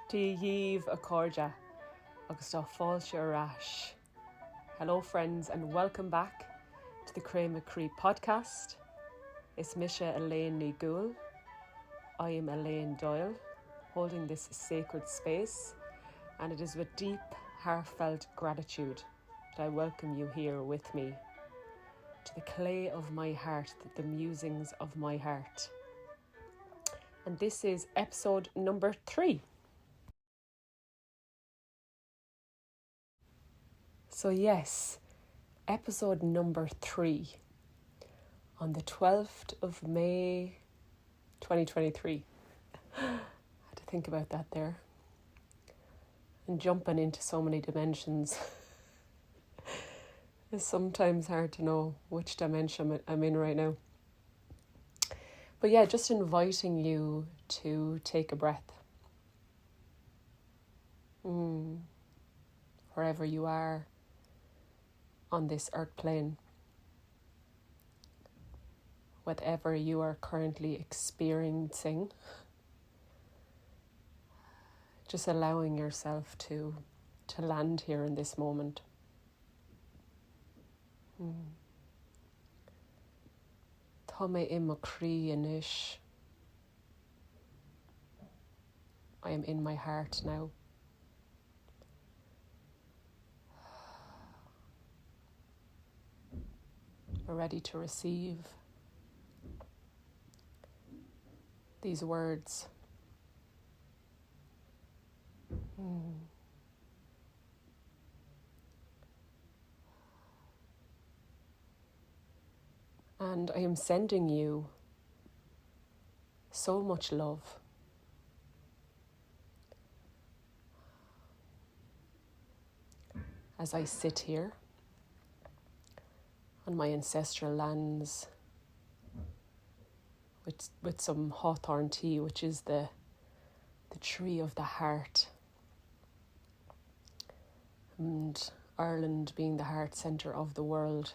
Díomh a cóide agus tá fáilte arás. Hello friends and welcome back to the Uisneach Loughcrew podcast. It's Misha Elaine Loughcrew. I am Elaine Doyle, holding this sacred space, and it is with deep, heartfelt gratitude that I welcome you here with me to the clay of my heart, the musings of my heart. And this is episode number 3. So yes, episode number 3 on the 12th of May 2023. I had to think about that there. And jumping into so many dimensions. It's sometimes hard to know which dimension I'm in right now. But yeah, just inviting you to take a breath. Wherever you are on this earth plane, whatever you are currently experiencing, just allowing yourself to land here in this moment. Tá mé in mo crí inis. I am in my heart now. We're ready to receive these words. And I am sending you so much love. As I sit here on my ancestral lands with some hawthorn tea, which is the tree of the heart. And Ireland being the heart centre of the world.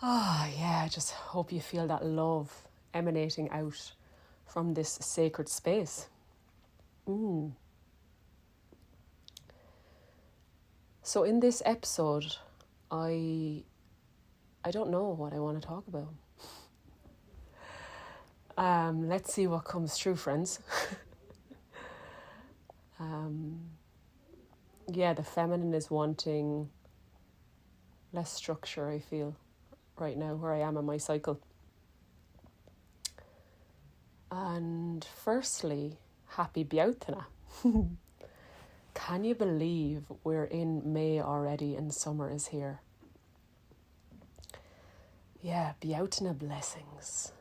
I just hope you feel that love emanating out from this sacred space. So in this episode, I don't know what I want to talk about. Let's see what comes through, friends. The feminine is wanting less structure, I feel, right now, where I am in my cycle. And firstly, happy Beoutana. Can you believe we're in May already and summer is here? Yeah, Beoutana blessings.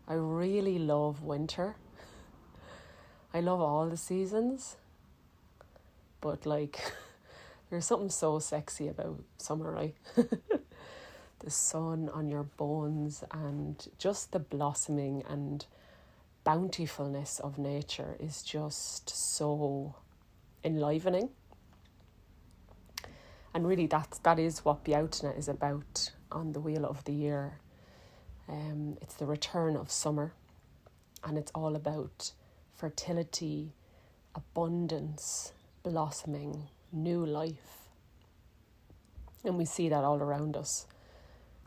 I really love winter. I love all the seasons. But there's something so sexy about summer, right? The sun on your bones and just the blossoming and bountifulness of nature is just so enlivening. And really that is what Beoutana is about on the wheel of the year. It's the return of summer, and it's all about fertility, abundance, blossoming, new life. And we see that all around us.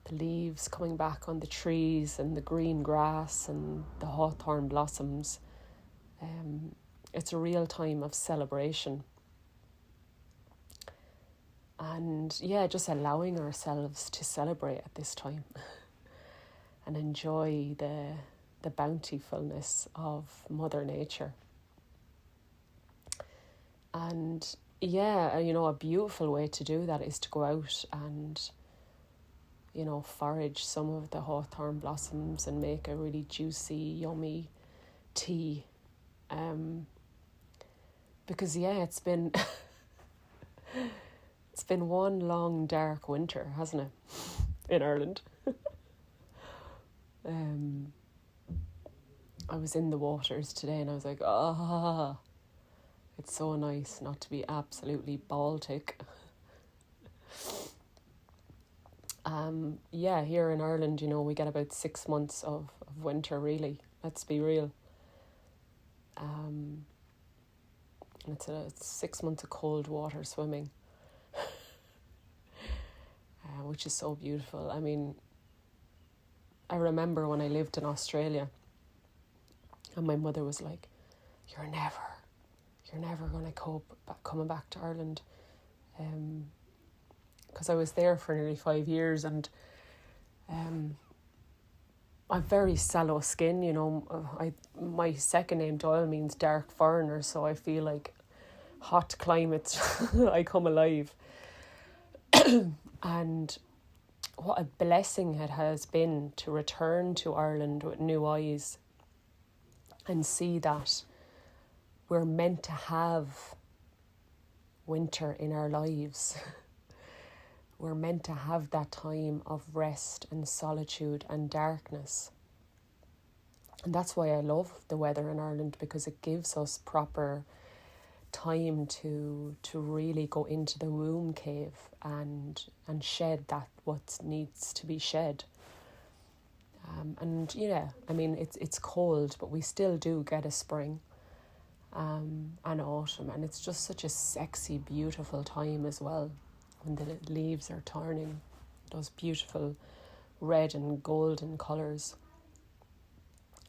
The leaves coming back on the trees and the green grass and the hawthorn blossoms. It's a real time of celebration. And just allowing ourselves to celebrate at this time and enjoy the bountifulness of Mother Nature. And a beautiful way to do that is to go out and forage some of the hawthorn blossoms and make a really juicy, yummy tea. Because it's been it's been one long dark winter, hasn't it, in Ireland? I was in the waters today and I was like, it's so nice not to be absolutely Baltic. Here in Ireland, we get about 6 months of winter, really. Let's be real. It's 6 months of cold water swimming, which is so beautiful. I mean, I remember when I lived in Australia and my mother was like, you're never going to cope coming back to Ireland. Because I was there for nearly 5 years, and I've very sallow skin, you know. My second name Doyle means dark foreigner, so I feel like hot climates I come alive. And what a blessing it has been to return to Ireland with new eyes and see that we're meant to have winter in our lives. We're meant to have that time of rest and solitude and darkness. And that's why I love the weather in Ireland, because it gives us proper time to really go into the womb cave and shed that what needs to be shed. And yeah, I mean, it's cold, but we still do get a spring and autumn, and it's just such a sexy, beautiful time as well, when the leaves are turning those beautiful red and golden colours.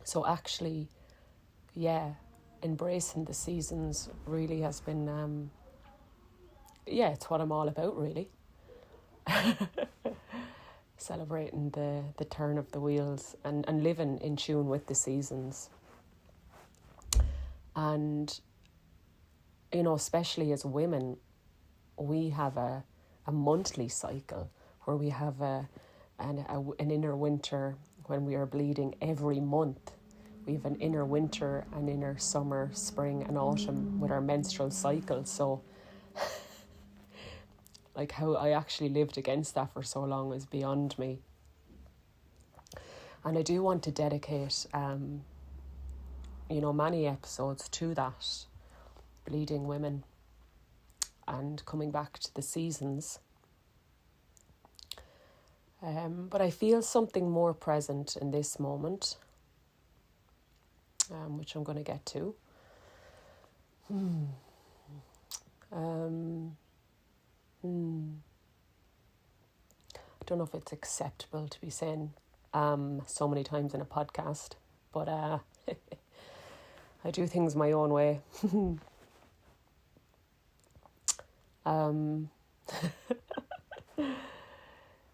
So actually, yeah, embracing the seasons really has been, it's what I'm all about, really. Celebrating the turn of the wheels and living in tune with the seasons. And, you know, especially as women, we have a monthly cycle where we have an inner winter when we are bleeding every month. We have an inner winter, an inner summer, spring and autumn with our menstrual cycle. So like how I actually lived against that for so long is beyond me. And I do want to dedicate many episodes to that, bleeding women and coming back to the seasons. But I feel something more present in this moment, which I'm going to get to. I don't know if it's acceptable to be saying so many times in a podcast, but I do things my own way.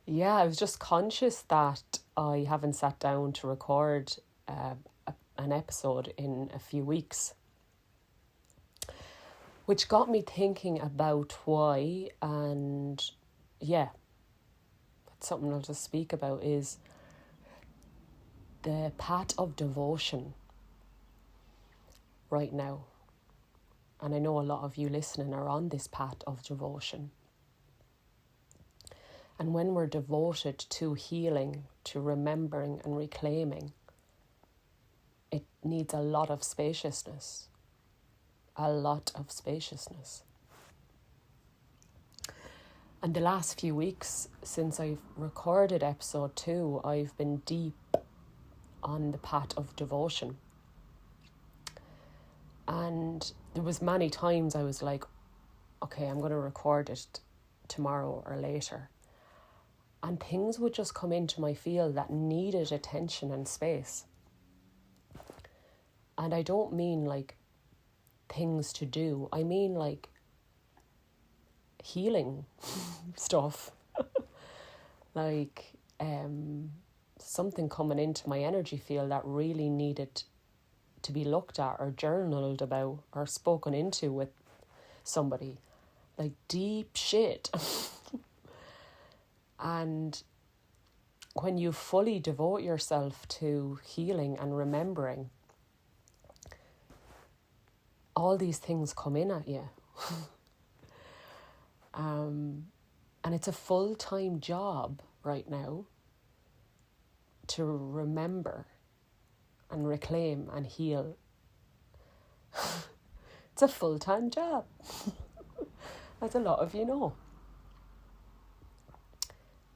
Yeah, I was just conscious that I haven't sat down to record an episode in a few weeks, which got me thinking about why. And yeah, that's something I'll just speak about, is the path of devotion right now. And I know a lot of you listening are on this path of devotion. And when we're devoted to healing, to remembering and reclaiming, it needs a lot of spaciousness. A lot of spaciousness. And the last few weeks, since I've recorded episode 2, I've been deep on the path of devotion. And there was many times I was like, okay, I'm going to record it tomorrow or later. And things would just come into my field that needed attention and space. And I don't mean like things to do. I mean like healing stuff. Like something coming into my energy field that really needed to be looked at or journaled about or spoken into with somebody. Like deep shit. And when you fully devote yourself to healing and remembering, all these things come in at you. And it's a full-time job right now to remember and reclaim and heal. It's a full-time job. As a lot of you know.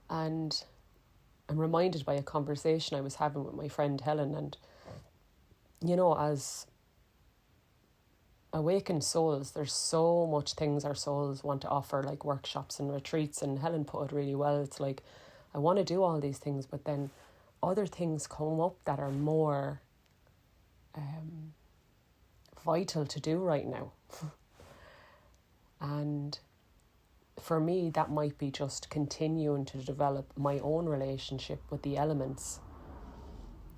And I'm reminded by a conversation I was having with my friend Helen, and you know, as awakened souls, there's so much things our souls want to offer, like workshops and retreats, and Helen put it really well. It's like, I want to do all these things, but then other things come up that are more vital to do right now. And for me, that might be just continuing to develop my own relationship with the elements,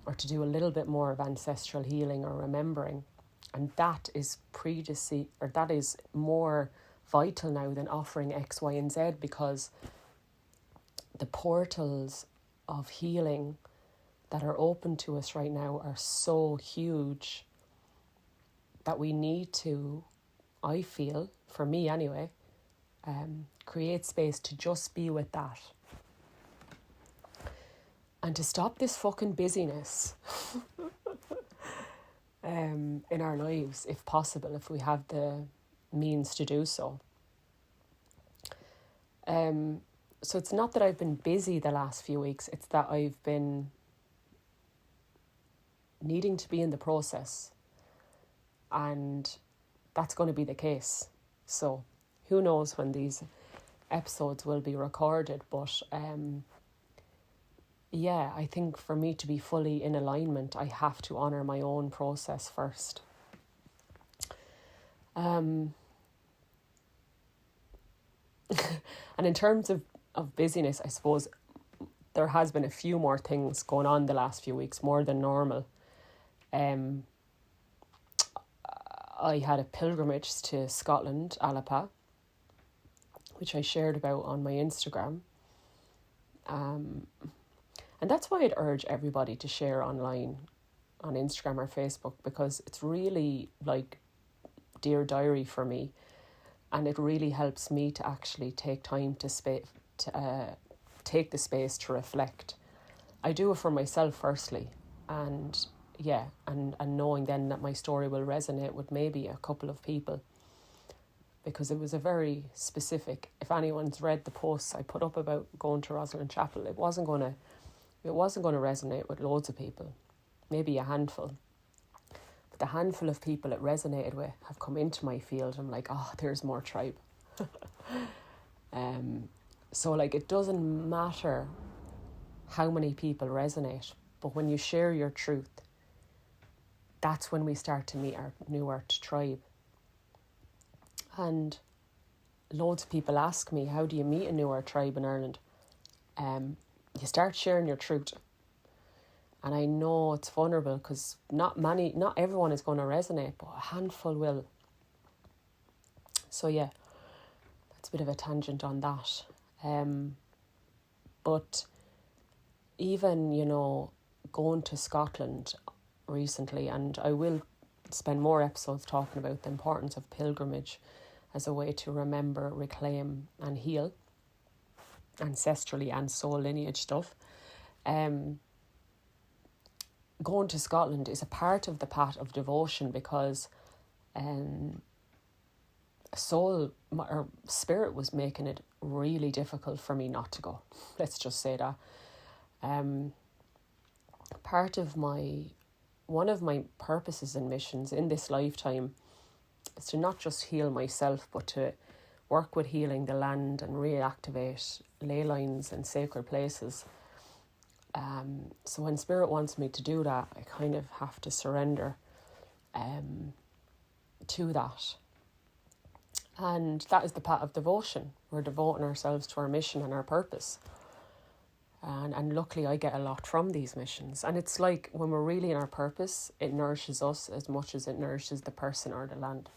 or to do a little bit more of ancestral healing or remembering. And that is that is more vital now than offering X, Y, and Z, because the portals of healing that are open to us right now are so huge that we need to, I feel, for me anyway, create space to just be with that. And to stop this fucking busyness in our lives, if possible, if we have the means to do so. So it's not that I've been busy the last few weeks, it's that I've been needing to be in the process. And that's going to be the case. So who knows when these episodes will be recorded, but yeah, I think for me to be fully in alignment, I have to honour my own process first. And in terms of busyness, I suppose there has been a few more things going on the last few weeks, more than normal. I had a pilgrimage to Scotland, Alapa, which I shared about on my Instagram. And that's why I'd urge everybody to share online on Instagram or Facebook, because it's really like Dear Diary for me. And it really helps me to actually take time to take the space to reflect. I do it for myself firstly, and knowing then that my story will resonate with maybe a couple of people, because it was a very specific, if anyone's read the posts I put up about going to Rosalind Chapel, it wasn't going to resonate with loads of people, maybe a handful. But the handful of people it resonated with have come into my field. I'm like, oh, there's more tribe. So like, it doesn't matter how many people resonate, but when you share your truth, that's when we start to meet our New Earth tribe. And loads of people ask me, how do you meet a New Earth tribe in Ireland? You start sharing your truth. And I know it's vulnerable because not everyone is going to resonate, but a handful will. So yeah, that's a bit of a tangent on that. But even, going to Scotland recently, and I will spend more episodes talking about the importance of pilgrimage as a way to remember, reclaim and heal ancestrally and soul lineage stuff. Going to Scotland is a part of the path of devotion, because spirit was making it really difficult for me not to go. Let's just say that. One of my purposes and missions in this lifetime is to not just heal myself, but to work with healing the land and reactivate ley lines and sacred places. So when Spirit wants me to do that, I kind of have to surrender to that. And that is the path of devotion. We're devoting ourselves to our mission and our purpose. And luckily I get a lot from these missions. And it's like when we're really in our purpose, it nourishes us as much as it nourishes the person or the land.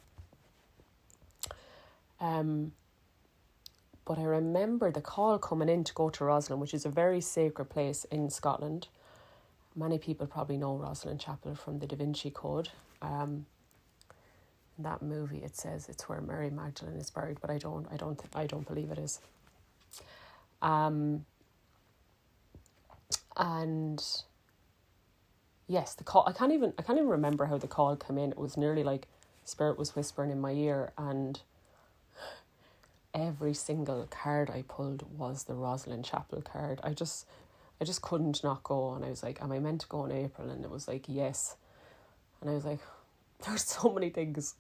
But I remember the call coming in to go to Rosalind, which is a very sacred place in Scotland. Many people probably know Rosalind Chapel from the Da Vinci Code. In that movie, it says it's where Mary Magdalene is buried, but I don't believe it is. And yes, the call. I can't even remember how the call came in. It was nearly like Spirit was whispering in my ear, and every single card I pulled was the Rosalind Chapel card. I just couldn't not go, and I was like, am I meant to go in April? And it was like, yes. And I was like, there's so many things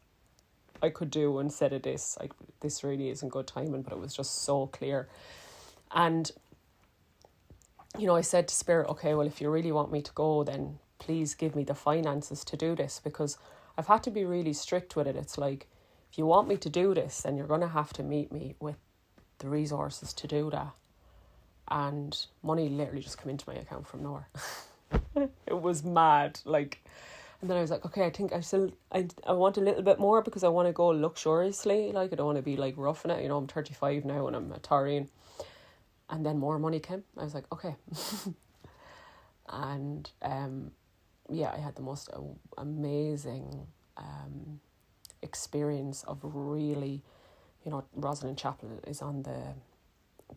I could do instead of this. Like, this really isn't good timing, but it was just so clear. And, you know, I said to Spirit, okay, well, if you really want me to go, then please give me the finances to do this, because I've had to be really strict with it. It's like, if you want me to do this, then you're going to have to meet me with the resources to do that. And money literally just came into my account from nowhere. It was mad. Like, and then I was like, okay, I think I want a little bit more, because I want to go luxuriously. Like, I don't want to be like roughing it. You know, I'm 35 now and I'm a Taurine. And then more money came. I was like, okay. And yeah, I had the most amazing experience of really, you know, Rosalind Chapel is on the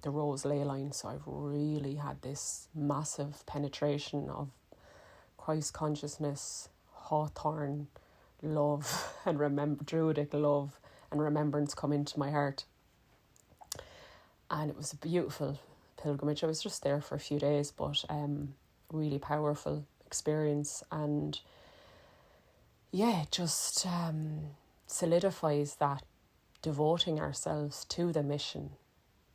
Rose ley line, so I've really had this massive penetration of Christ consciousness, Hawthorne love, and Druidic love and remembrance come into my heart. And it was a beautiful pilgrimage. I was just there for a few days, but really powerful experience. And yeah, it just solidifies that devoting ourselves to the mission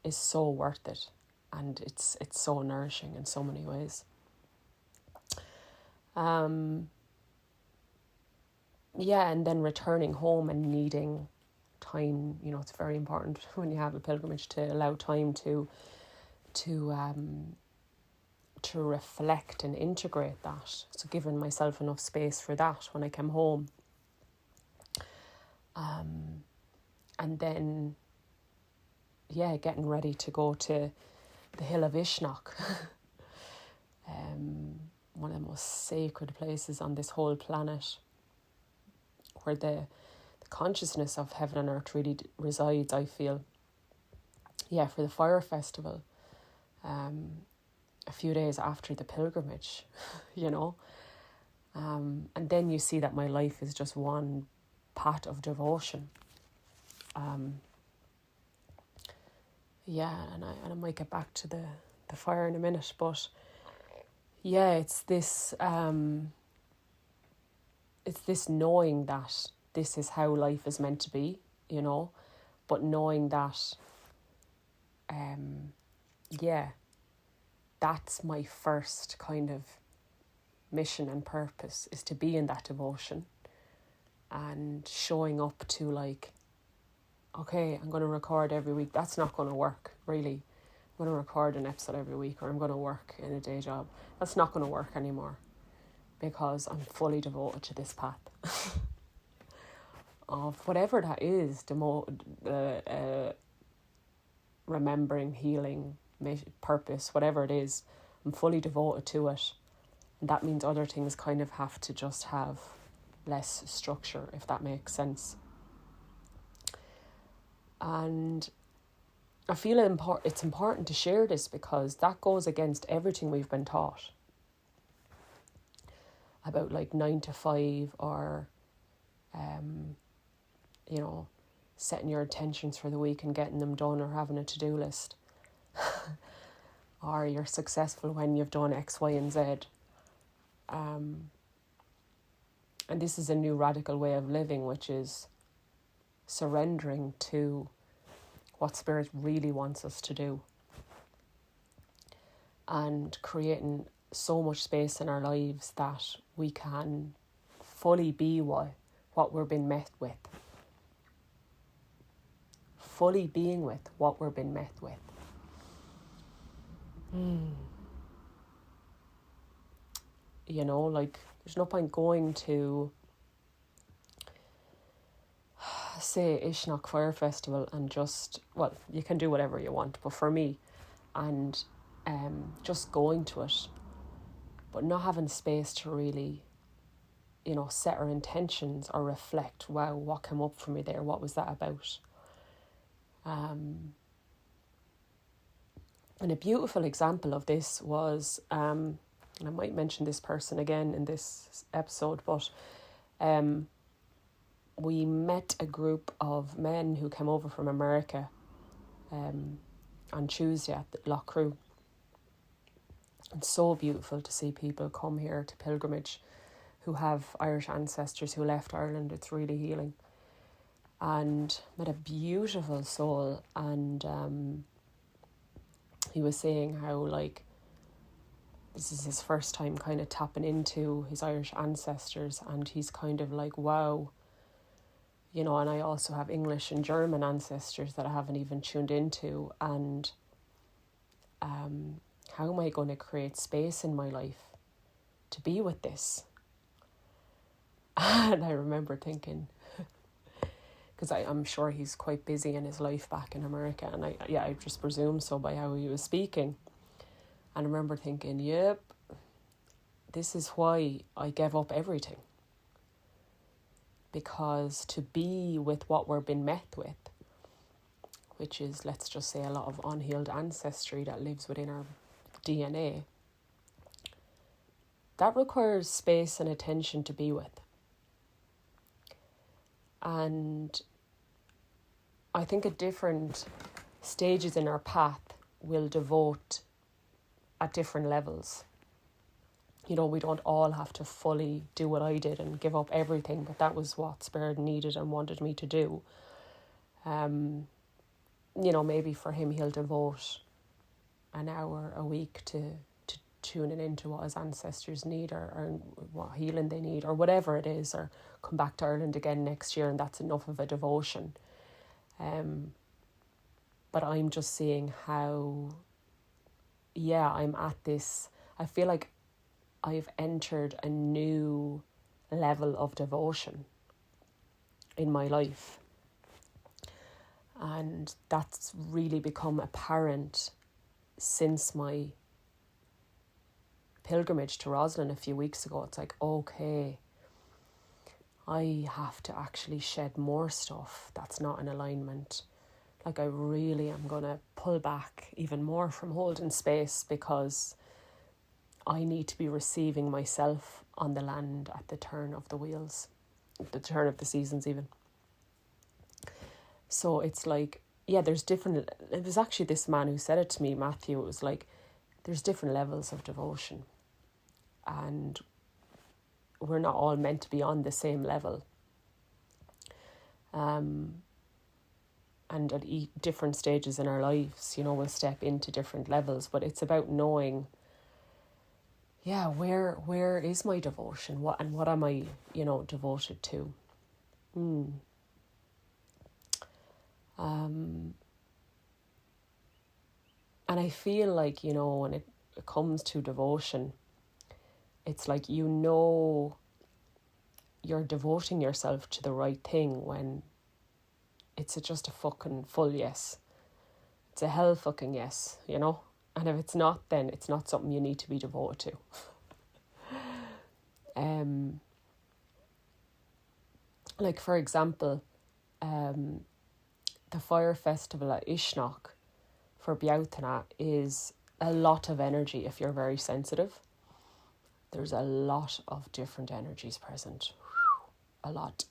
is so worth it, and it's so nourishing in so many ways. Yeah, and then returning home and needing time. You know, it's very important when you have a pilgrimage to allow time to reflect and integrate that. So giving myself enough space for that when I came home. And then, yeah, getting ready to go to the hill of Uisneach, one of the most sacred places on this whole planet, where the consciousness of heaven and earth really resides, I feel. Yeah, for the fire festival, a few days after the pilgrimage, you know. And then you see that my life is just one part of devotion. Yeah, and I might get back to the fire in a minute, but yeah, it's this knowing that this is how life is meant to be, you know, but knowing that, yeah, that's my first kind of mission and purpose, is to be in that devotion and showing up to, like, okay, I'm going to record every week. That's not going to work, really. I'm going to record an episode every week, or I'm going to work in a day job. That's not going to work anymore, because I'm fully devoted to this path of whatever that is, remembering, healing, purpose, whatever it is. I'm fully devoted to it, and that means other things kind of have to just have less structure, if that makes sense. And I feel it's important to share this, because that goes against everything we've been taught about, like, 9 to 5, or you know, setting your intentions for the week and getting them done, or having a to-do list, or you're successful when you've done X, Y, and Z. And this is a new radical way of living, which is surrendering to what Spirit really wants us to do, and creating so much space in our lives that we can fully be what we're being met with. Fully being with what we're being met with. You know, like, there's no point going to, say, Uisneach Fire Festival and just, well, you can do whatever you want, but for me, and just going to it, but not having space to really, you know, set our intentions or reflect, wow, what came up for me there? What was that about? And a beautiful example of this was, and I might mention this person again in this episode, but we met a group of men who came over from America on Tuesday at Loughcrew. It's so beautiful to see people come here to pilgrimage who have Irish ancestors who left Ireland. It's really healing. and met a beautiful soul. And he was saying how, like, this is his first time kind of tapping into his Irish ancestors, and he's kind of like, wow, you know, and I also have English and German ancestors that I haven't even tuned into, and how am I going to create space in my life to be with this? And I remember thinking, because I'm sure he's quite busy in his life back in America, and I just presume so by how he was speaking. And I remember thinking, yep, this is why I gave up everything. Because to be with what we're being met with, which is, let's just say, a lot of unhealed ancestry that lives within our DNA, that requires space and attention to be with. And I think at different stages in our path, we'll devote at different levels. You know, we don't all have to fully do what I did and give up everything, but that was what Spirit needed and wanted me to do. You know, maybe for him, he'll devote an hour a week to tuning into what his ancestors need, or what healing they need, or whatever it is, or come back to Ireland again next year, and that's enough of a devotion. But I'm just seeing how, I'm at this, I feel like I've entered a new level of devotion in my life. And that's really become apparent since my pilgrimage to Roslin a few weeks ago. It's like, okay, I have to actually shed more stuff that's not in alignment. Like, I really am going to pull back even more from holding space, because I need to be receiving myself on the land at the turn of the wheels, the turn of the seasons even. So it's like, there's different, it was actually this man who said it to me, Matthew. It was like, there's different levels of devotion, and we're not all meant to be on the same level. And at different stages in our lives, you know, we'll step into different levels, but it's about knowing, where is my devotion? What am I, you know, devoted to? And I feel like, you know, when it comes to devotion, it's like, you know, you're devoting yourself to the right thing when it's just a fucking full yes. It's a hell fucking yes, you know? And if it's not, then it's not something you need to be devoted to. Like, for example, the fire festival at Uisneach for Bealtaine is a lot of energy if you're very sensitive. There's a lot of different energies present. A lot.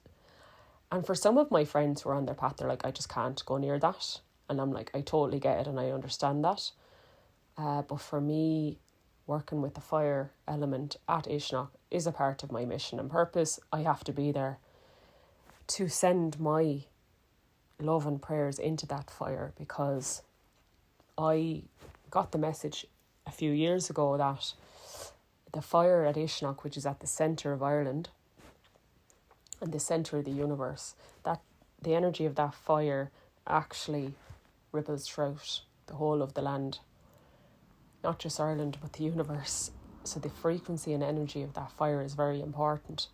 And for some of my friends who are on their path, they're like, I just can't go near that. And I'm like, I totally get it and I understand that. But for me, working with the fire element at Uisneach is a part of my mission and purpose. I have to be there to send my love and prayers into that fire, because I got the message a few years ago that the fire at Uisneach, which is at the centre of Ireland and the centre of the universe, that the energy of that fire actually ripples throughout the whole of the land, not just Ireland but the universe. So the frequency and energy of that fire is very important,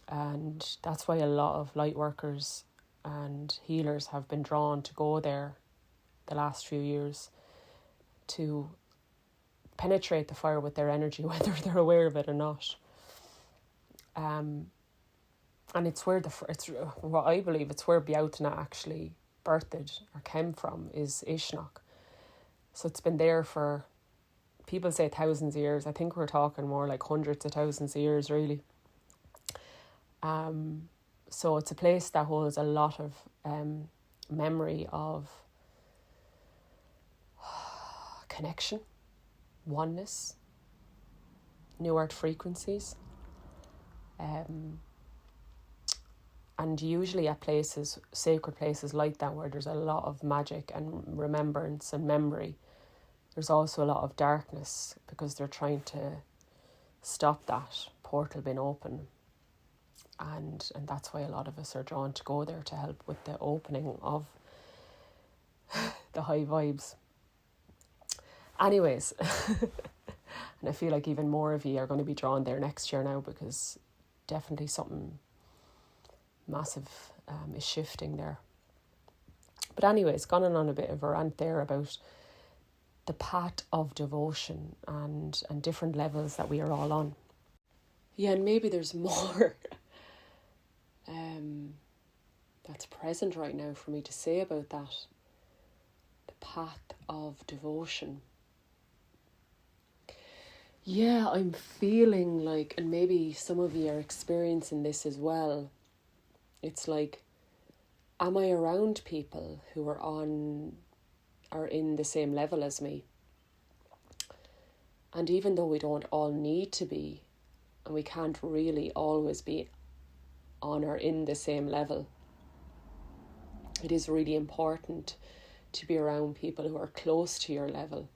and that's why a lot of light workers and healers have been drawn to go there the last few years, to penetrate the fire with their energy, whether they're aware of it or not. And it's where it's what I believe, it's where Bealtaine actually birthed or came from, is Uisneach. So it's been there for, people say thousands of years. I think we're talking more like hundreds of thousands of years, really. So it's a place that holds a lot of memory of connection, oneness, new earth frequencies. And usually at places, sacred places like that, where there's a lot of magic and remembrance and memory, there's also a lot of darkness, because they're trying to stop that portal being open. And that's why a lot of us are drawn to go there, to help with the opening of the high vibes. Anyways, and I feel like even more of you are going to be drawn there next year now, because definitely something massive is shifting there. But anyways, gone on a bit of a rant there about the path of devotion and different levels that we are all on. Yeah, and maybe there's more that's present right now for me to say about that. The path of devotion. Yeah, I'm feeling like, and maybe some of you are experiencing this as well, it's like, am I around people who are in the same level as me? And even though we don't all need to be, and we can't really always be on or in the same level, it is really important to be around people who are close to your level,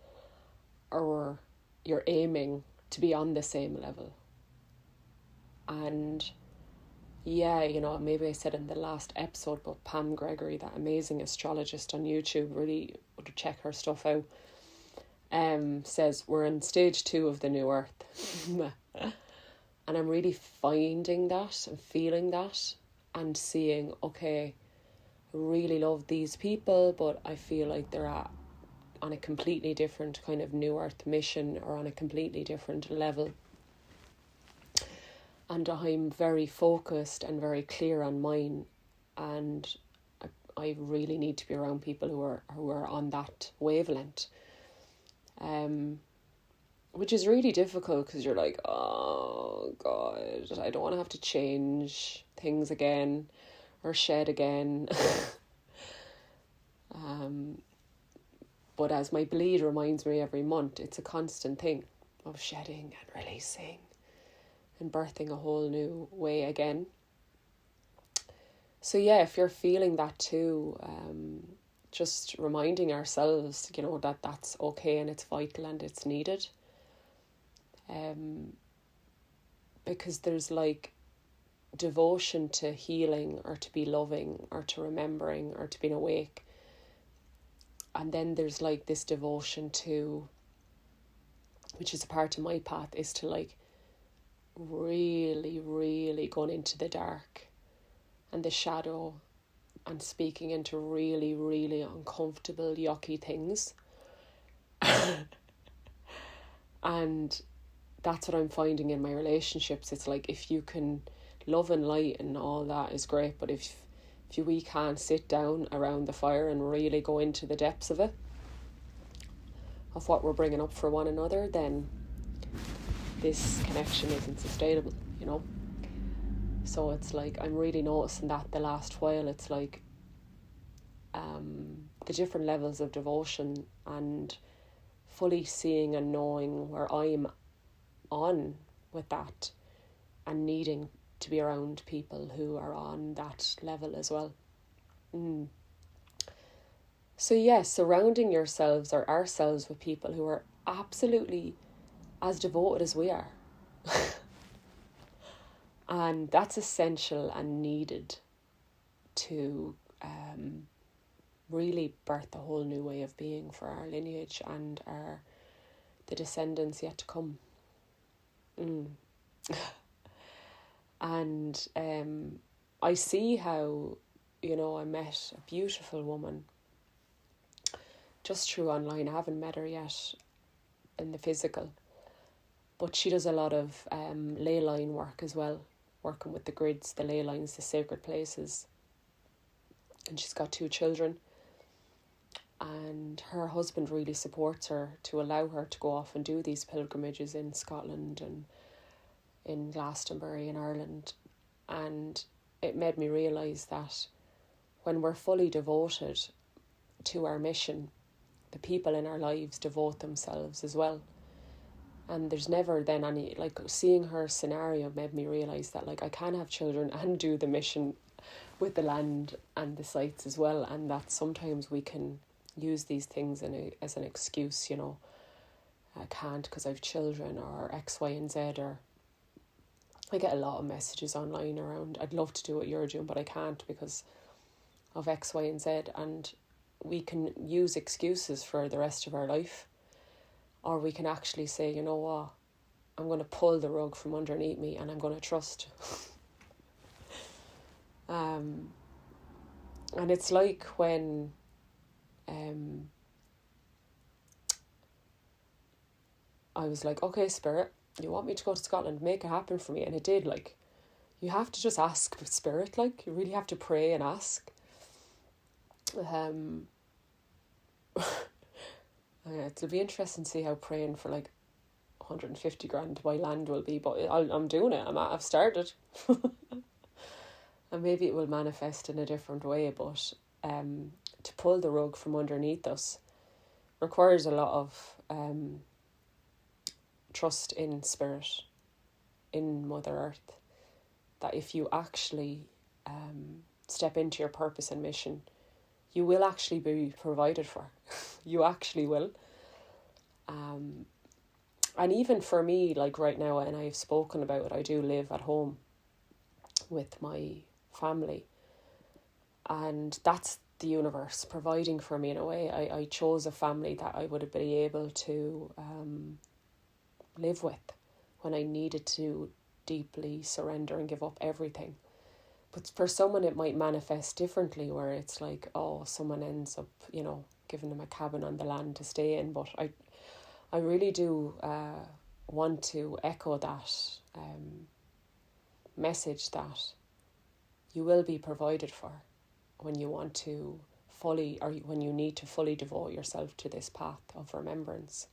or you're aiming to be on the same level. And yeah, maybe I said in the last episode, but Pam Gregory, that amazing astrologist on YouTube, really would check her stuff out, says we're in stage 2 of the new earth. And I'm really finding that and feeling that and seeing, okay, I really love these people, but I feel like they're on a completely different kind of new earth mission, or on a completely different level. And I'm very focused and very clear on mine, and I really need to be around people who are on that wavelength. Which is really difficult, because you're like, oh God, I don't want to have to change things again or shed again. But as my bleed reminds me every month, it's a constant thing of shedding and releasing and birthing a whole new way again. So yeah, if you're feeling that too, just reminding ourselves, that that's okay and it's vital and it's needed. Because there's like devotion to healing, or to be loving, or to remembering, or to being awake. And then there's like this devotion to, which is a part of my path, is to like really, really going into the dark and the shadow, and speaking into really, really uncomfortable, yucky things. And that's what I'm finding in my relationships. It's like, if you can love and light and all that is great, but if we can't sit down around the fire and really go into the depths of it, of what we're bringing up for one another, then this connection isn't sustainable, So it's like, I'm really noticing that the last while, it's like the different levels of devotion, and fully seeing and knowing where I'm on with that, and needing to be around people who are on that level as well. So yes, surrounding yourselves or ourselves with people who are absolutely as devoted as we are. And that's essential and needed to really birth a whole new way of being for our lineage and the descendants yet to come. And I see how, I met a beautiful woman just through online. I haven't met her yet in the physical, but she does a lot of ley line work as well, working with the grids, the ley lines, the sacred places. And she's got 2 children, and her husband really supports her to allow her to go off and do these pilgrimages in Scotland and in Glastonbury in Ireland. And it made me realise that when we're fully devoted to our mission, the people in our lives devote themselves as well. And there's never then any, like, seeing her scenario made me realise that, like, I can have children and do the mission with the land and the sites as well, and that sometimes we can use these things as an excuse, you know. I can't because I've children, or X, Y, and Z, or I get a lot of messages online around, I'd love to do what you're doing, but I can't because of X, Y, and Z, and we can use excuses for the rest of our life, or we can actually say, you know what, I'm going to pull the rug from underneath me and I'm going to trust. And it's like when I was like, okay, Spirit, you want me to go to Scotland, make it happen for me. And it did. Like, you have to just ask Spirit, like, you really have to pray and ask. It'll be interesting to see how praying for like 150 grand to buy land will be, but I'm doing it. I've started. And maybe it will manifest in a different way, but to pull the rug from underneath us requires a lot of trust in Spirit, in Mother Earth, that if you actually step into your purpose and mission, you will actually be provided for. You actually will. And even for me, like right now, and I've spoken about it, I do live at home with my family, and that's the universe providing for me in a way. I chose a family that I would be able to live with when I needed to deeply surrender and give up everything. But for someone it might manifest differently, where it's like, oh, someone ends up, you know, giving them a cabin on the land to stay in. But I really do want to echo that message that you will be provided for when you want to fully, or when you need to fully devote yourself to this path of remembrance.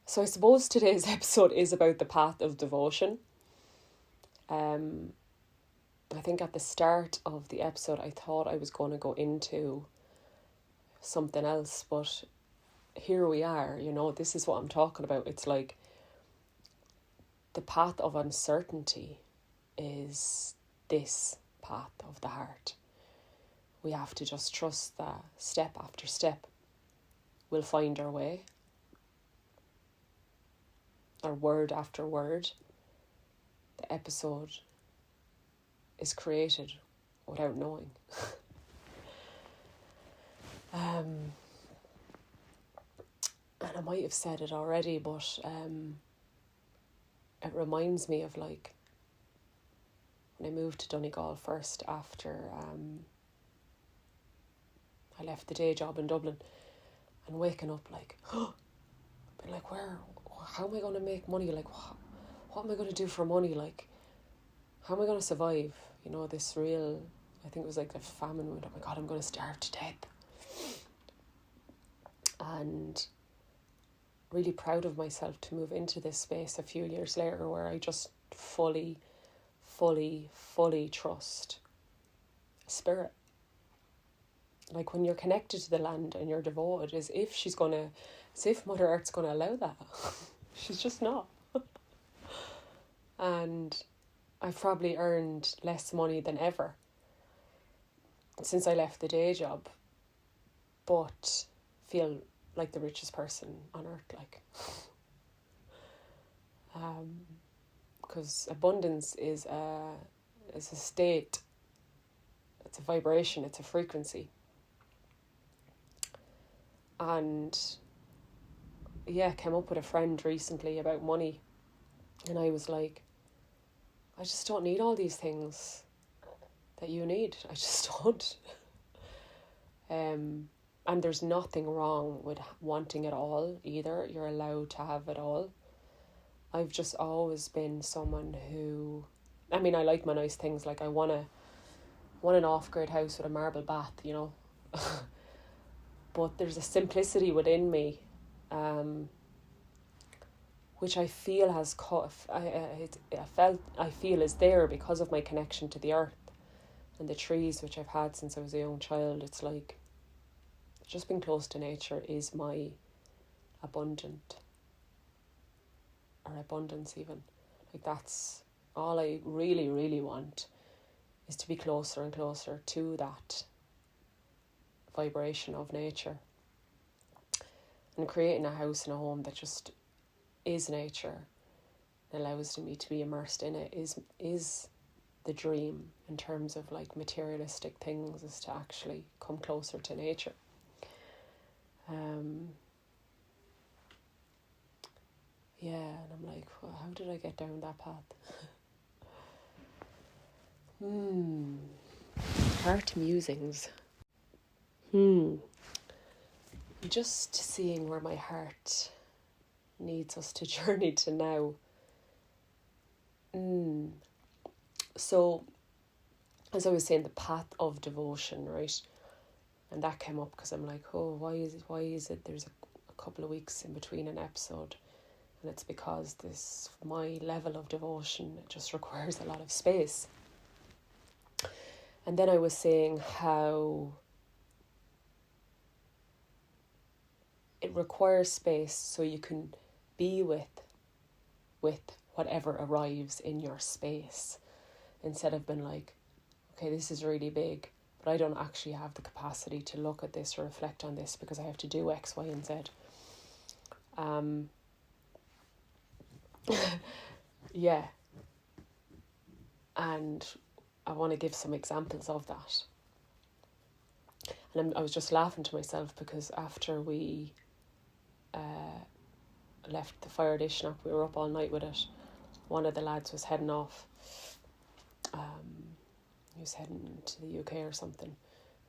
So I suppose today's episode is about the path of devotion. I think at the start of the episode I thought I was going to go into something else, but here we are, you know, this is what I'm talking about. It's like the path of uncertainty is this path of the heart. We have to just trust that step after step we'll find our way, or word after word, the episode is created without knowing. And I might have said it already, but it reminds me of like when I moved to Donegal first after I left the day job in Dublin, and waking up like, but like, how am I going to make money? Like, what am I going to do for money? Like, how am I going to survive? You know, this real, I think it was like a famine wound. Oh my God, I'm going to starve to death. And really proud of myself to move into this space a few years later where I just fully trust Spirit. Like when you're connected to the land and you're devoted, as if Mother Earth's going to allow that. She's just not. And I've probably earned less money than ever since I left the day job, but feel like the richest person on earth, like. Because abundance is a state, it's a vibration, it's a frequency. And yeah, came up with a friend recently about money, and I was like, I just don't need all these things that you need. I just don't. And there's nothing wrong with wanting it all either. You're allowed to have it all. I've just always been someone who, I mean, I like my nice things. Like I want an off-grid house with a marble bath, you know. But there's a simplicity within me, which I feel I feel is there because of my connection to the earth and the trees, which I've had since I was a young child. It's like just being close to nature is my abundance even. Like that's all I really, really want is to be closer and closer to that vibration of nature. And creating a house and a home that just is nature, allows me to be immersed in it, is the dream in terms of like materialistic things, is to actually come closer to nature. And I'm like, well, how did I get down that path? Heart musings. Just seeing where my heart needs us to journey to now. So, as I was saying, the path of devotion, right? And that came up because I'm like, oh, why is it there's a couple of weeks in between an episode? And it's because my level of devotion, it just requires a lot of space. And then I was saying how it requires space so you can be with whatever arrives in your space, instead of being like, okay, this is really big, but I don't actually have the capacity to look at this or reflect on this because I have to do X, Y, and Z. And I want to give some examples of that. And I was just laughing to myself because after we left the fire at Uisneach, we were up all night with it. One of the lads was heading off. He was heading to the UK or something.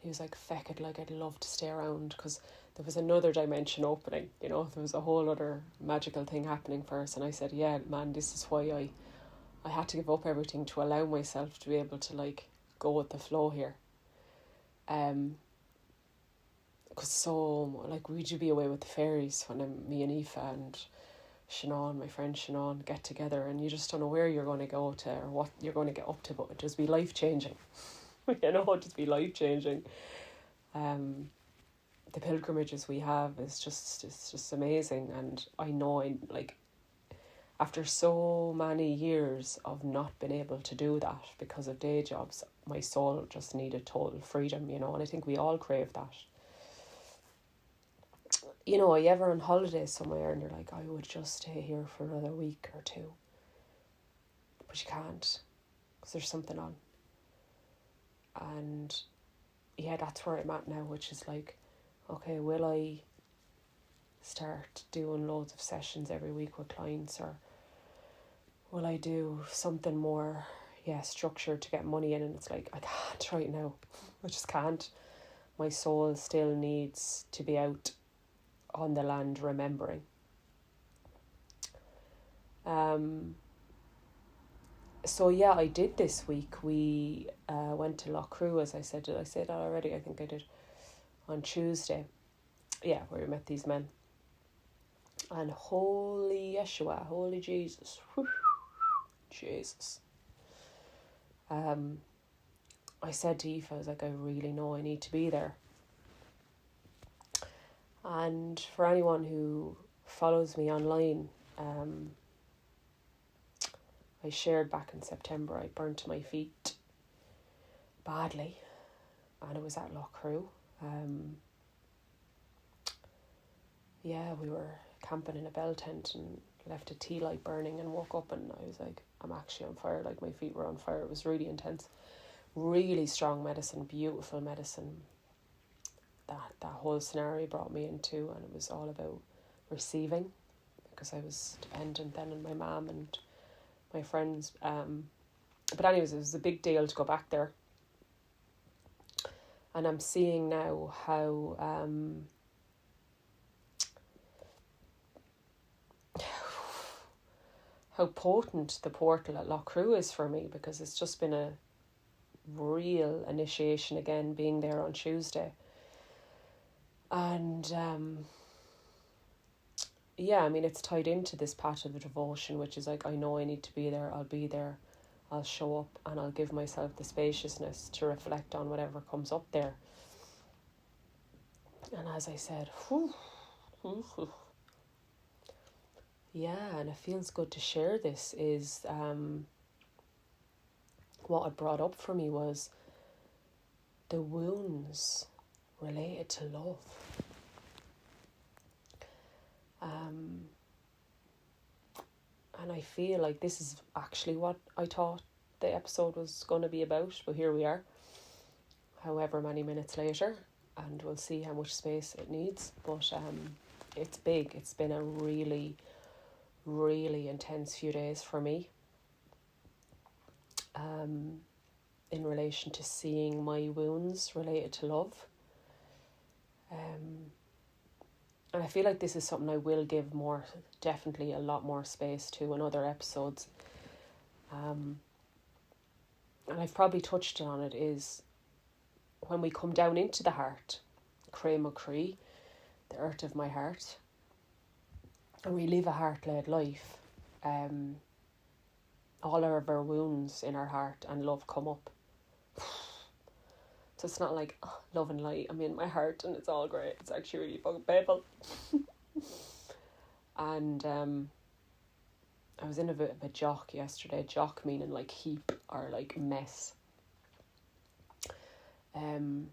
He was like, feck it, like I'd love to stay around because there was another dimension opening, you know, there was a whole other magical thing happening for us. And I said, yeah, man, this is why I had to give up everything to allow myself to be able to like go with the flow here. Because so, like, would you be away with the fairies when me and Aoife and Sinead, my friend Sinead, get together, and you just don't know where you're going to go to or what you're going to get up to, but it just be life-changing. You know, it just be life-changing. The pilgrimages we have it's just amazing. And I know, after so many years of not being able to do that because of day jobs, my soul just needed total freedom, you know, and I think we all crave that. You know, are you ever on holiday somewhere and you're like, I would just stay here for another week or two, but you can't because there's something on. And yeah, that's where I'm at now, which is like, okay, will I start doing loads of sessions every week with clients, or will I do something more structured to get money in? And it's like, I can't right now. I just can't. My soul still needs to be out on the land remembering. So yeah, I did this week. We went to Loughcrew, as I said. Did I say that already? I think I did. On Tuesday. Yeah, where we met these men. And holy Yeshua, holy Jesus. Whew, Jesus. I said to Aoife, I was like, I really know I need to be there. And for anyone who follows me online, I shared back in September I burnt my feet badly, and it was at Loughcrew. We were camping in a bell tent and left a tea light burning and woke up and I was like, I'm actually on fire. Like, my feet were on fire. It was really intense, really strong medicine, beautiful medicine that whole scenario brought me into, and it was all about receiving, because I was dependent then on my mum and my friends. But anyways, it was a big deal to go back there. And I'm seeing now how potent the portal at Loughcrew is for me, because it's just been a real initiation again, being there on Tuesday. And it's tied into this path of devotion, which is like, I know I need to be there, I'll be there, I'll show up, and I'll give myself the spaciousness to reflect on whatever comes up there. And as I said, and it feels good to share this, is what it brought up for me was the wounds related to love. And I feel like this is actually what I thought the episode was going to be about, but here we are, however many minutes later, and we'll see how much space it needs. But it's big. It's been a really, really intense few days for me, in relation to seeing my wounds related to love. And I feel like this is something I will give definitely a lot more space to in other episodes. And I've probably touched on it, is when we come down into the heart, Loughcrew, the earth of my heart, and we live a heart-led life, all of our wounds in our heart and love come up. So it's not like, oh, love and light, I'm in my heart and it's all great. It's actually really fucking painful. And I was in a bit of a jock yesterday. Jock meaning like heap or like mess. And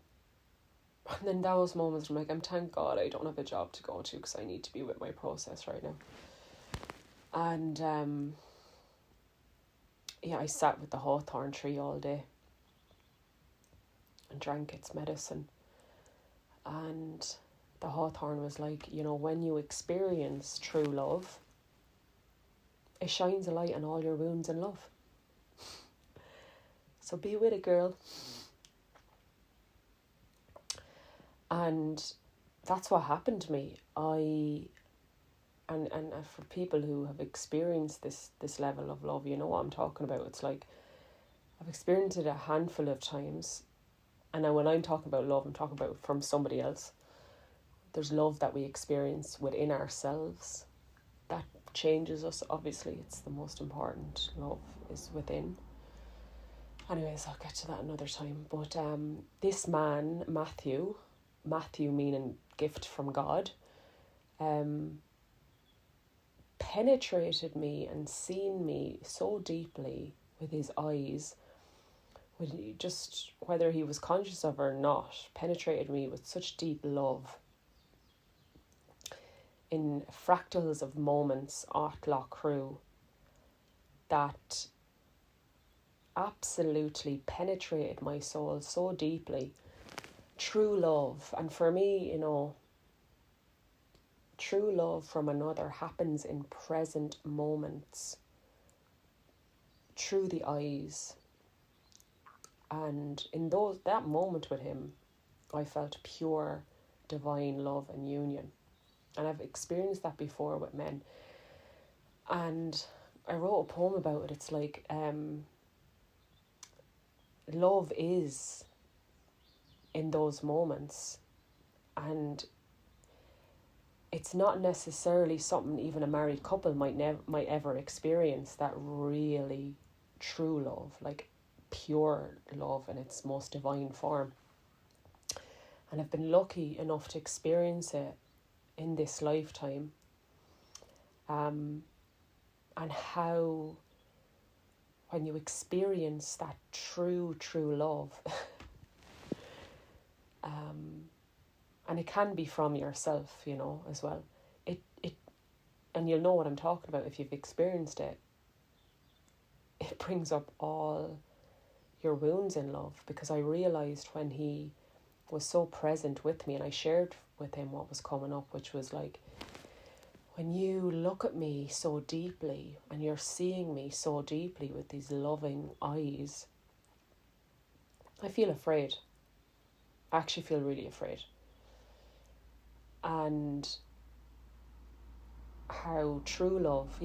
then those moments I'm like, thank God I don't have a job to go to, because I need to be with my process right now. And I sat with the hawthorn tree all day and drank its medicine. And the hawthorn was like, when you experience true love, it shines a light on all your wounds in love. So be with it, girl. And that's what happened to me. And for people who have experienced this level of love, you know what I'm talking about. It's like, I've experienced it a handful of times. And now when I'm talking about love, I'm talking about from somebody else. There's love that we experience within ourselves. That changes us, obviously. It's the most important. Love is within. Anyways, I'll get to that another time. But this man, Matthew meaning gift from God, penetrated me and seen me so deeply with his eyes, whether he was conscious of or not, penetrated me with such deep love in fractals of moments at Loughcrew that absolutely penetrated my soul so deeply. True love. And for me, true love from another happens in present moments, through the eyes. And in that moment with him, I felt pure divine love and union. And I've experienced that before with men. And I wrote a poem about it. It's like, love is in those moments. And it's not necessarily something even a married couple might ever experience, that really true love, like pure love in its most divine form. And I've been lucky enough to experience it in this lifetime. And how when you experience that true love, and it can be from yourself, as well. It and you'll know what I'm talking about if you've experienced it. It brings up all your wounds in love, because I realised when he was so present with me, and I shared with him what was coming up, which was like, when you look at me so deeply and you're seeing me so deeply with these loving eyes, I feel afraid. I actually feel really afraid. And how true love,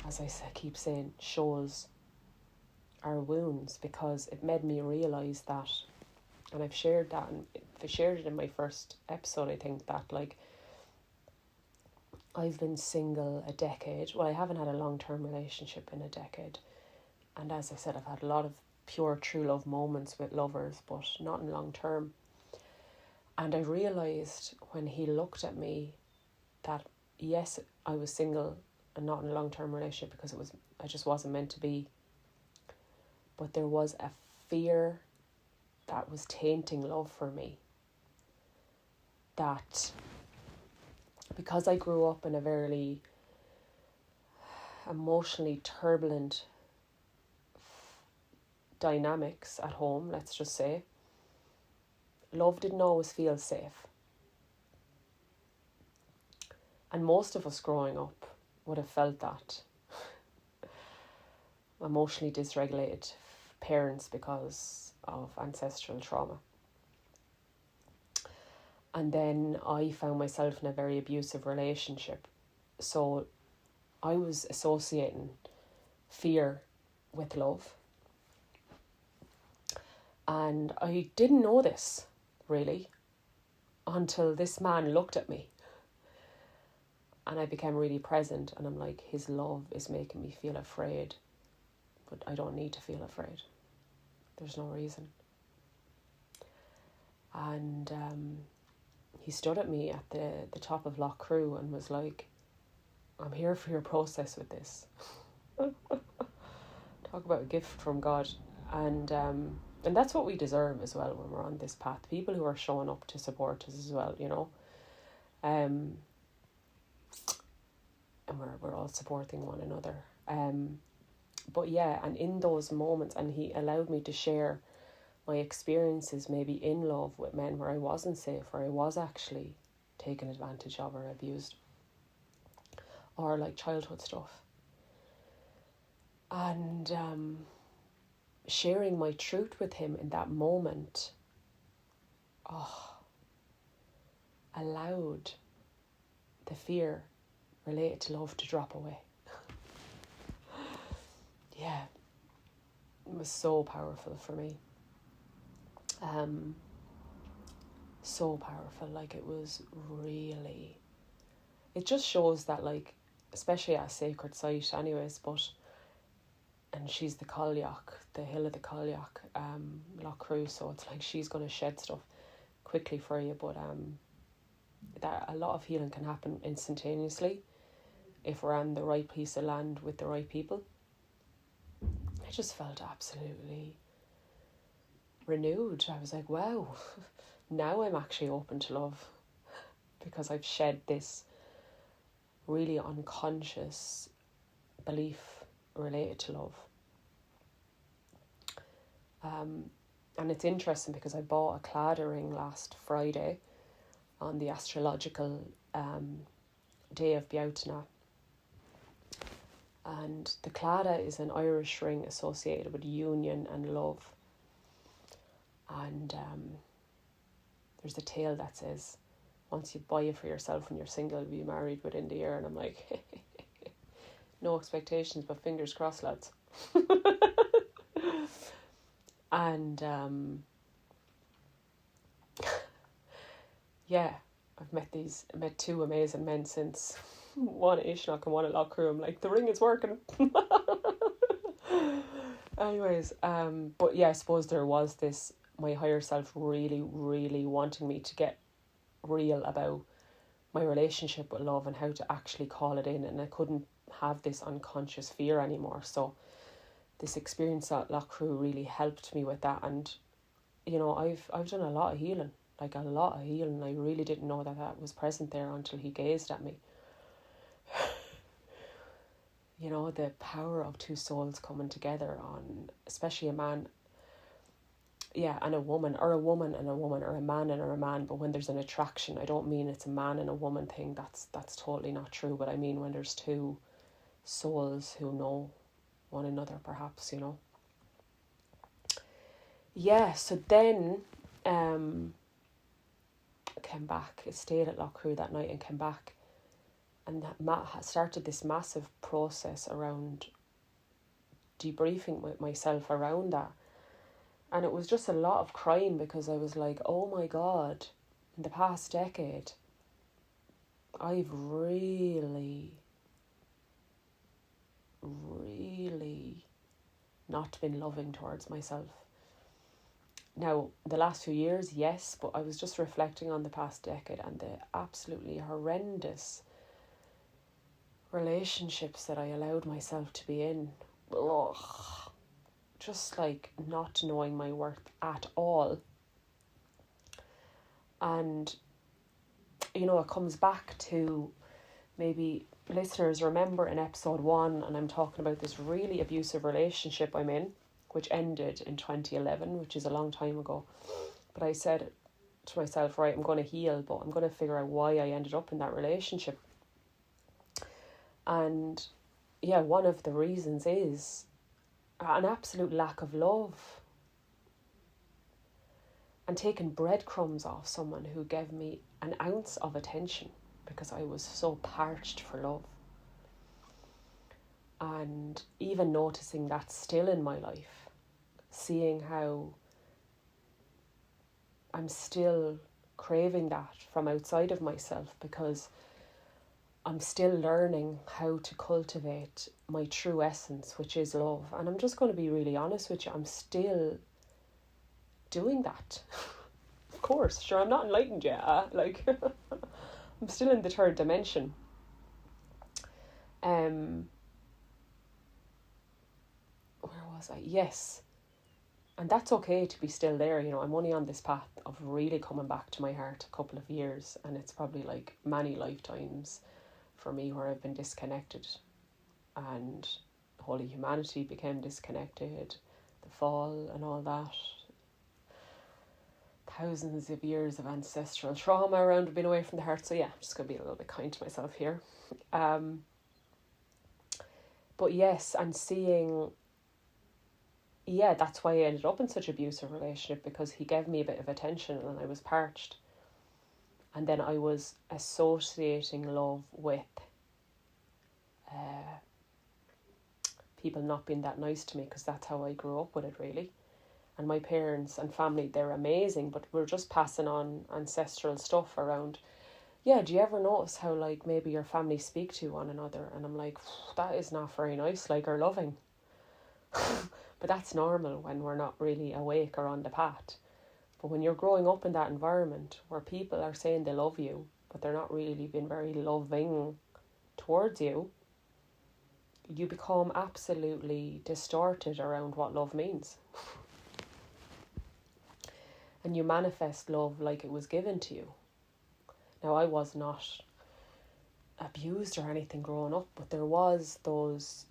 as I keep saying, shows our wounds, because it made me realise that, and I've shared that, and I shared it in my first episode, I think, that like, I've been single a decade. Well, I haven't had a long-term relationship in a decade. And as I said, I've had a lot of pure true love moments with lovers, but not in long-term. And I realised when he looked at me that, yes, I was single and not in a long-term relationship because I just wasn't meant to be. but there was a fear that was tainting love for me. That because I grew up in a very emotionally turbulent dynamics at home, let's just say, love didn't always feel safe. And most of us growing up would have felt that. Emotionally dysregulated parents because of ancestral trauma. And then I found myself in a very abusive relationship. So I was associating fear with love. And I didn't know this, really, until this man looked at me. And I became really present, and I'm like, his love is making me feel afraid. But I don't need to feel afraid. There's no reason. And he stood at me at the top of Loughcrew and was like, I'm here for your process with this. Talk about a gift from God. And that's what we deserve as well when we're on this path. People who are showing up to support us as well, you know. And we're all supporting one another. But yeah, and in those moments, and he allowed me to share my experiences maybe in love with men where I wasn't safe, where I was actually taken advantage of or abused, or like childhood stuff. And sharing my truth with him in that moment, allowed the fear related to love to drop away. Yeah, it was so powerful for me. So powerful, like it was really, it just shows that, like, especially at a sacred site anyways, and she's the Cailleach, the hill of the Cailleach, Loughcrew, so it's like she's going to shed stuff quickly for you, but that a lot of healing can happen instantaneously if we're on the right piece of land with the right people. I just felt absolutely renewed. I was like, wow, now I'm actually open to love because I've shed this really unconscious belief related to love. And it's interesting because I bought a Claddagh ring last Friday on the astrological day of Uisneach. And the Claddagh is an Irish ring associated with union and love. And there's a tale that says, once you buy it for yourself when you're single, you'll be married within the year. And I'm like, no expectations, but fingers crossed, lads. And yeah, I've met two amazing men since, one at Uisneach and one at Loughcrew. I'm like, the ring is working. Anyways, but yeah, I suppose there was this, my higher self really, really wanting me to get real about my relationship with love and how to actually call it in, and I couldn't have this unconscious fear anymore. So this experience at Loughcrew really helped me with that. And you know, I've done a lot of healing, like a lot of healing. I really didn't know that was present there until he gazed at me. You know, the power of two souls coming together on, especially a man, and a woman, or a woman and a woman, or a man and a man. But when there's an attraction, I don't mean it's a man and a woman thing. That's totally not true. But I mean when there's two souls who know one another, perhaps, you know. Yeah, so then came back, stayed at Loughcrew that night and came back, and that started this massive process around debriefing with myself around that. And it was just a lot of crying because I was like, oh my God, in the past decade, I've really, really not been loving towards myself. Now, the last few years, yes, but I was just reflecting on the past decade and the absolutely horrendous relationships that I allowed myself to be in. Ugh. just like not knowing my worth at all. And, you know, it comes back to, maybe listeners remember in episode 1, and I'm talking about this really abusive relationship I'm in, which ended in 2011, which is a long time ago. But I said to myself, right, I'm going to heal, but I'm going to figure out why I ended up in that relationship. And yeah, one of the reasons is an absolute lack of love. And taking breadcrumbs off someone who gave me an ounce of attention because I was so parched for love. And even noticing that still in my life, seeing how I'm still craving that from outside of myself, because I'm still learning how to cultivate my true essence, which is love. And I'm just going to be really honest with you, I'm still doing that. Of course, sure, I'm not enlightened yet. Like, I'm still in the third dimension. Where was I? Yes. And that's okay to be still there. You know, I'm only on this path of really coming back to my heart a couple of years, and it's probably like many lifetimes for me where I've been disconnected, and whole of humanity became disconnected, the fall and all that. Thousands of years of ancestral trauma around being away from the heart. So yeah, I'm just going to be a little bit kind to myself here. But yes, and seeing, yeah, that's why I ended up in such an abusive relationship, because he gave me a bit of attention and I was parched. And then I was associating love with people not being that nice to me, because that's how I grew up with it, really. And my parents and family, they're amazing, but we're just passing on ancestral stuff around. Yeah, do you ever notice how, like, maybe your family speak to one another? And I'm like, that is not very nice, like, or loving. But that's normal when we're not really awake or on the path. But when you're growing up in that environment where people are saying they love you, but they're not really being very loving towards you, you become absolutely distorted around what love means. And you manifest love like it was given to you. Now, I was not abused or anything growing up, but there was those,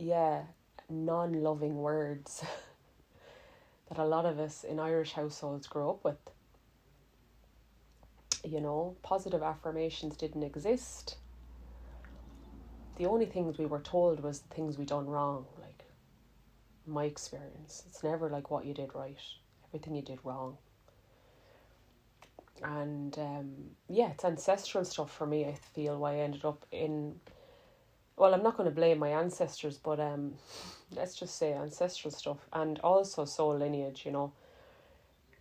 non-loving words that a lot of us in Irish households grow up with. You know, positive affirmations didn't exist. The only things we were told was the things we done wrong, like, my experience. It's never like what you did right, everything you did wrong. And it's ancestral stuff for me, I feel, why I ended up in, well, I'm not going to blame my ancestors, but let's just say ancestral stuff, and also soul lineage, you know.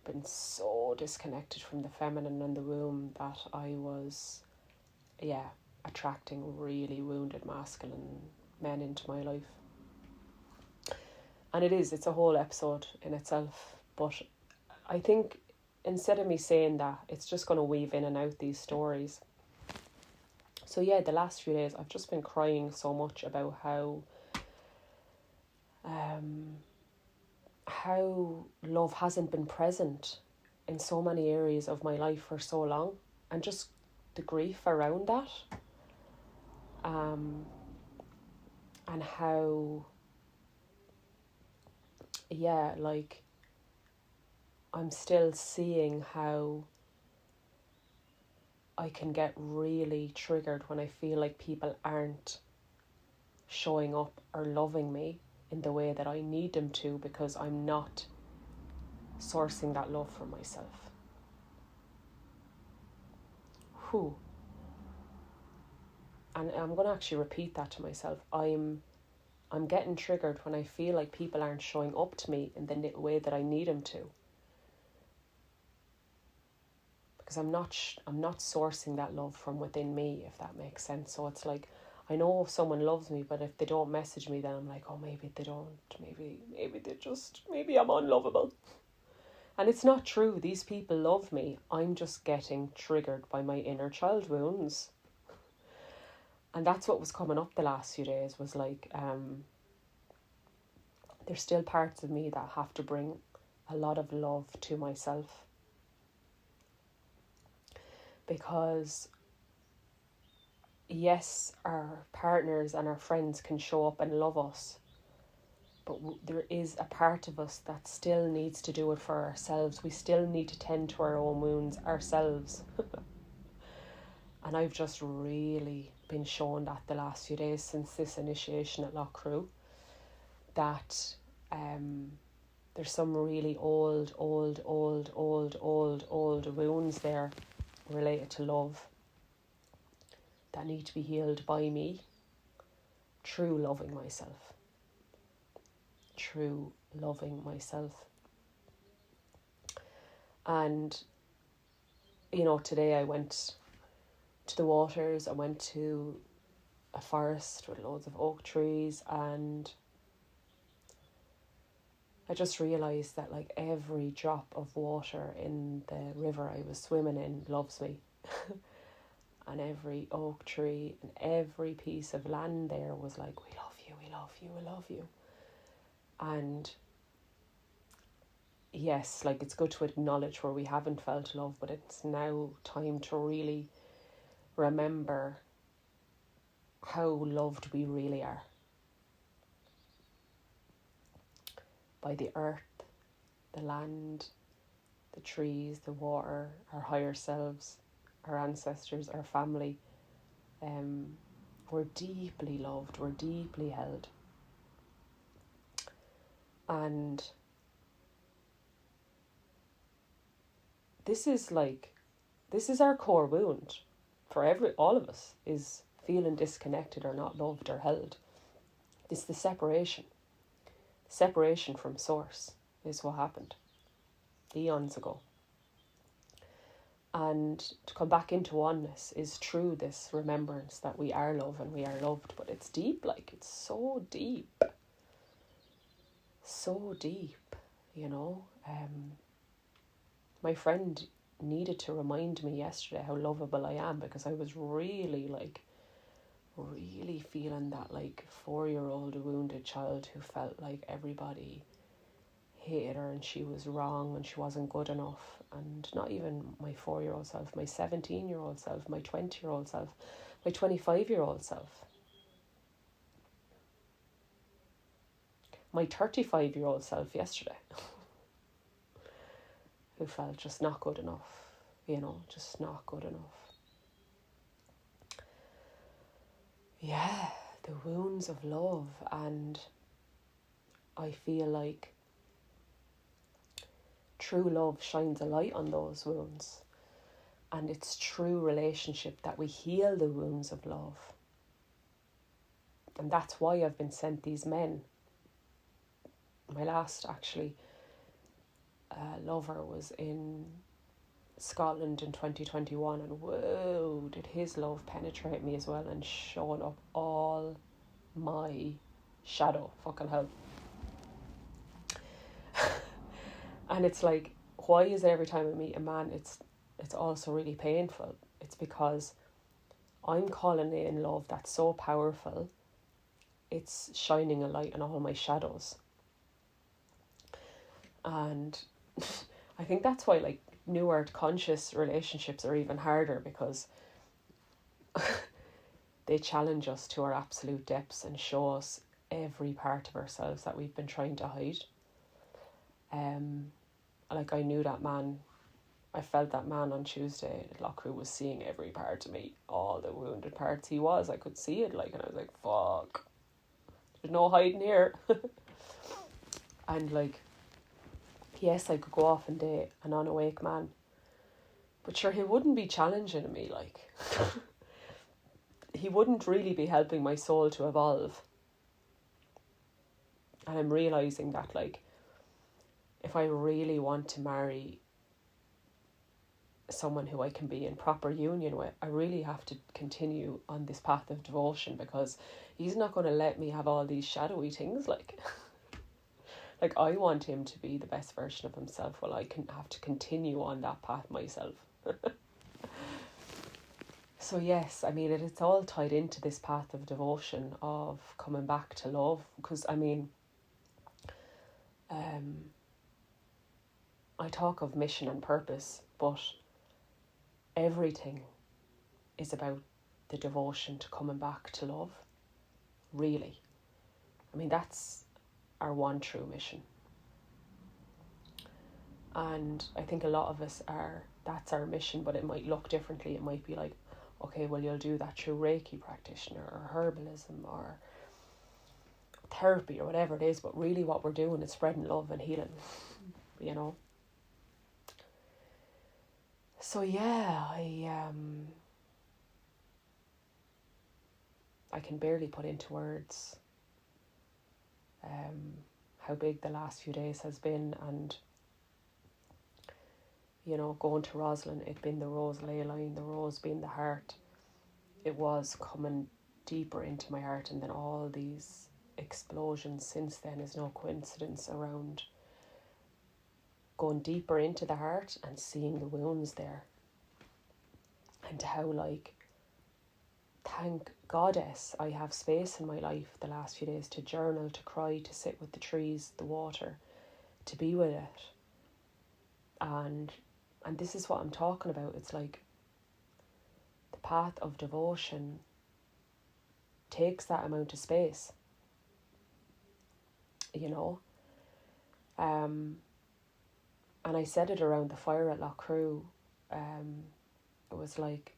Been so disconnected from the feminine and the womb that I was, attracting really wounded masculine men into my life. And it's a whole episode in itself, but I think instead of me saying that, it's just going to weave in and out these stories. So yeah, the last few days I've just been crying so much about how love hasn't been present in so many areas of my life for so long, and just the grief around that, and how I'm still seeing how I can get really triggered when I feel like people aren't showing up or loving me in the way that I need them to, because I'm not sourcing that love for myself. And I'm going to actually repeat that to myself. I'm getting triggered when I feel like people aren't showing up to me in the way that I need them to. Because I'm not sourcing that love from within me, if that makes sense. So it's like, I know if someone loves me, but if they don't message me, then I'm like, oh, maybe they don't. Maybe I'm unlovable. And it's not true. These people love me. I'm just getting triggered by my inner child wounds. And that's what was coming up the last few days, was like, there's still parts of me that have to bring a lot of love to myself. Because yes, our partners and our friends can show up and love us, but there is a part of us that still needs to do it for ourselves. We still need to tend to our own wounds ourselves. And I've just really been shown that the last few days since this initiation at Loughcrew, that there's some really old wounds there related to love that need to be healed by me through loving myself. Through loving myself. And, you know, today I went to the waters. I went to a forest with loads of oak trees, and I just realised that like every drop of water in the river I was swimming in loves me. And every oak tree and every piece of land there was like, we love you, we love you, we love you. And yes, like it's good to acknowledge where we haven't felt love, but it's now time to really remember how loved we really are by the earth, the land, the trees, the water, our higher selves, our ancestors, our family. We're deeply loved, we're deeply held. And this is our core wound for all of us, is feeling disconnected or not loved or held. It's the separation. Separation from source is what happened eons ago. And to come back into oneness is through this remembrance that we are love and we are loved. But it's deep, like it's so deep. So deep, you know. My friend needed to remind me yesterday how lovable I am, because I was really feeling that like 4-year-old wounded child who felt like everybody hated her and she was wrong and she wasn't good enough. And not even my 4-year-old self, my 17-year-old self, my 20-year-old self, my 25-year-old self, my 35-year-old self yesterday who felt just not good enough, you know, just not good enough. Yeah, the wounds of love. And I feel like true love shines a light on those wounds. And it's true relationship that we heal the wounds of love. And that's why I've been sent these men. My last, actually, lover was in Scotland in 2021, and whoa, did his love penetrate me as well and showing up all my shadow, fucking hell. And it's like, why is it every time I meet a man it's also really painful? It's because I'm calling in love that's so powerful, it's shining a light on all my shadows. And I think that's why like New Earth conscious relationships are even harder, because they challenge us to our absolute depths and show us every part of ourselves that we've been trying to hide. Like I knew that man, I felt that man on Tuesday. Loughcrew was seeing every part of me, all the wounded parts he was. I could see it, like, and I was like, fuck, there's no hiding here. And like, yes, I could go off and date an unawake man, but sure, he wouldn't be challenging me, like. He wouldn't really be helping my soul to evolve. And I'm realising that, like, if I really want to marry someone who I can be in proper union with, I really have to continue on this path of devotion, because he's not going to let me have all these shadowy things, like. Like, I want him to be the best version of himself. Well, I can have to continue on that path myself. So yes, I mean, it's all tied into this path of devotion, of coming back to love. Because, I mean, I talk of mission and purpose, but everything is about the devotion to coming back to love, really. I mean, that's our one true mission. And I think a lot of us that's our mission, but it might look differently. It might be like, okay, well, you'll do that through Reiki practitioner or herbalism or therapy or whatever it is, but really what we're doing is spreading love and healing, you know. So yeah, I can barely put into words how big the last few days has been, and you know, going to Roslyn, it'd been the rose ley line, the rose being the heart. It was coming deeper into my heart, and then all these explosions since then is no coincidence around going deeper into the heart and seeing the wounds there, and how, like, thank Goddess I have space in my life the last few days to journal, to cry, to sit with the trees, the water, to be with it. And this is what I'm talking about. It's like the path of devotion takes that amount of space, you know. And I said it around the fire at Loughcrew. It was like,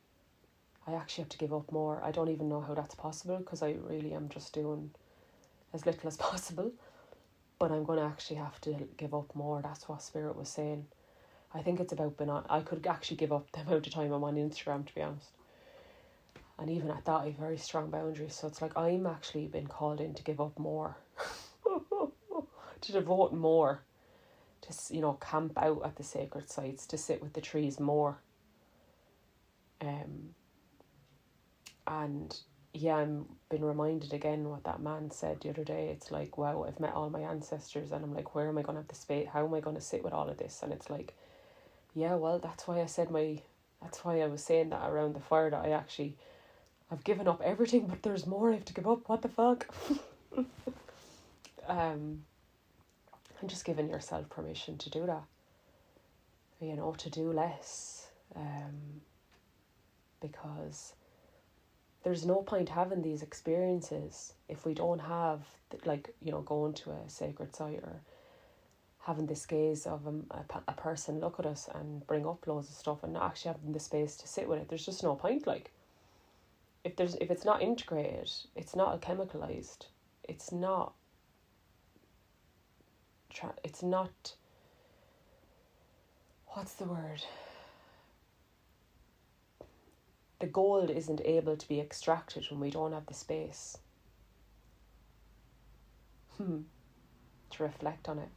I actually have to give up more. I don't even know how that's possible, because I really am just doing as little as possible. But I'm going to actually have to give up more. That's what Spirit was saying. I think it's about being on. I could actually give up the amount of time I'm on Instagram, to be honest. And even at that, I have very strong boundaries. So it's like I'm actually been called in to give up more. To devote more. To, you know, camp out at the sacred sites. To sit with the trees more. And yeah, I'm been reminded again what that man said the other day. It's like, wow, I've met all my ancestors, and I'm like, where am I going to have the space? How am I going to sit with all of this? And it's like, yeah, well, that's why I was saying that around the fire, that I've given up everything, but there's more I have to give up. What the fuck? And just giving yourself permission to do that, you know, to do less, because there's no point having these experiences if we don't have, like, you know, going to a sacred site or having this gaze of a person look at us and bring up loads of stuff, and not actually having the space to sit with it. There's just no point. Like, if it's not integrated, it's not chemicalized, it's not what's the word? The gold isn't able to be extracted when we don't have the space to reflect on it.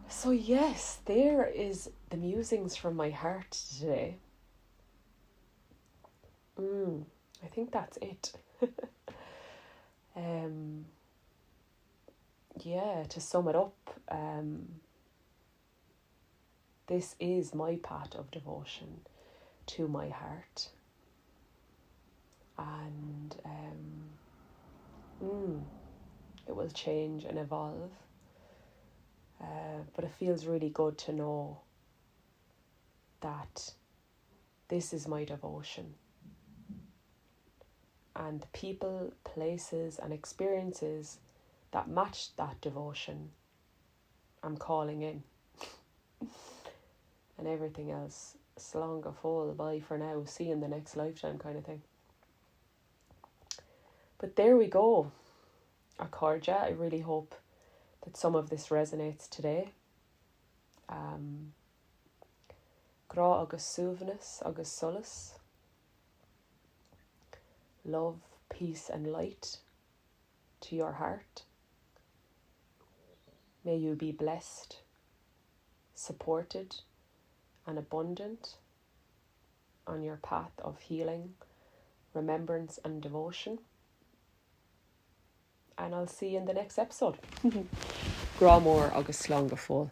So yes, there is the musings from my heart today. I think that's it. Yeah, to sum it up, this is my path of devotion to my heart, and it will change and evolve, but it feels really good to know that this is my devotion, and the people, places and experiences that match that devotion I'm calling in. And everything else, slán full, bye for now, see you in the next lifetime kind of thing. But there we go. Accordia, I really hope that some of this resonates today. Grá agus suaimhneas agus solas. Love, peace and light to your heart. May you be blessed, supported and abundant on your path of healing, remembrance and devotion. And I'll see you in the next episode. Grá mór agus slán go fóill.